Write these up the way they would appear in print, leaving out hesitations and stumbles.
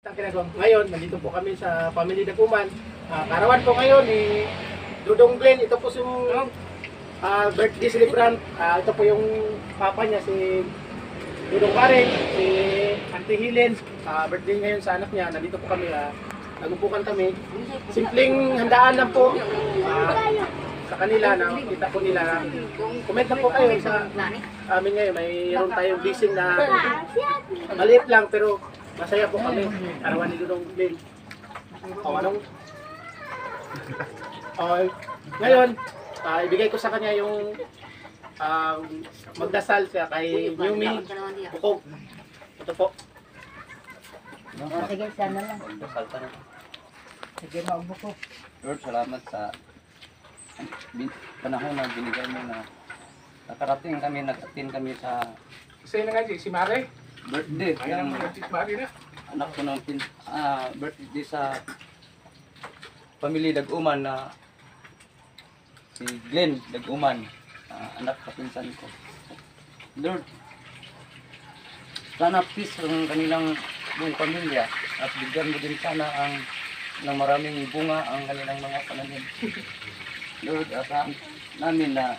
Ngayon, nandito po kami sa Family Daguman. Karawan po ngayon ni Dudong Glenn. Ito po yung birthday celebrant. Ito po yung papa niya, si Dudong Karen, si Auntie Helen. Birthday ngayon sa anak niya. Nandito po kami. Nagupukan kami. Simpleng handaan lang po sa kanila. Nakita po nila. Comment na po kayo sa amin ngayon. Mayroon tayong blessing na maliit lang pero masaya po kami. Karawan ni Dudong Glenn. Ngayon, ibigay ko sa kanya yung magdasal siya kay Yumi Bukog. Ito po. Sige, sana lang. Magdasal ka na. Sige, maubukog. Lord, salamat sa panahon na binigay mo na nakarating kami, nag-attend kami sa Kasi na nga si Mare. birthday Ayan ng ang si Mare na. anak ko ng birthday sa Family Daguman na si Glenn Daguman, anak kapinsan ko. Lord, sana peace ang kanilang buong pamilya at bigyan mo din sana ng maraming bunga ang kanilang mga pananim. Lord, asahan namin na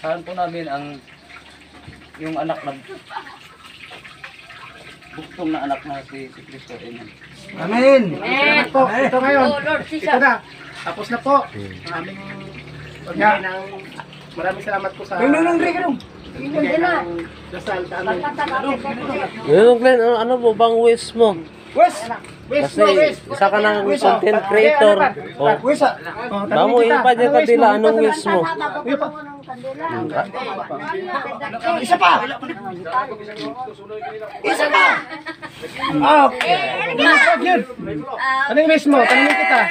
asahan po namin yung anak na buktong na anak na si Kristo. Amen. Amen. Salamat po. Ito ngayon. Oh, Lord, Ito na. Tapos na po. Ang aming pagkain ng maraming salamat po sa bigay ng dasal sa amin. Ngayon, Glenn, ano mo bang wish mo? Wes! Wes! Kasi isa ka ng content creator. Oh, bamo ipa dyan kadila, anong wish mo? Isa pa! Isa pa! Okay. Yun. Anong wish mo? Tanungin kita.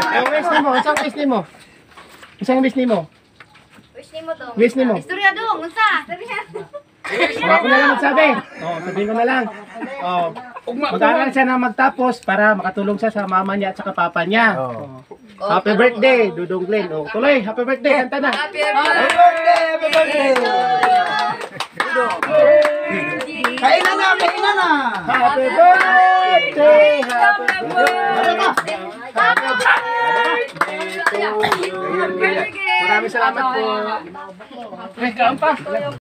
Ang wish ni mo? Isang wish ni mo? Isang wish ni mo? Wish ni mo to. Wish ni mo? Istorya dong, unsa? Istorya. Ako na lang magsabi. Sabihin ko na lang. Mag-aaral siya na magtapos para makatulong siya sa mama niya at sa papa niya. Happy birthday, Dudong Glenn. Tuloy, happy birthday, kanta na. Happy birthday. Kainan na. Happy birthday, happy birthday. Happy birthday to you. Maraming salamat po.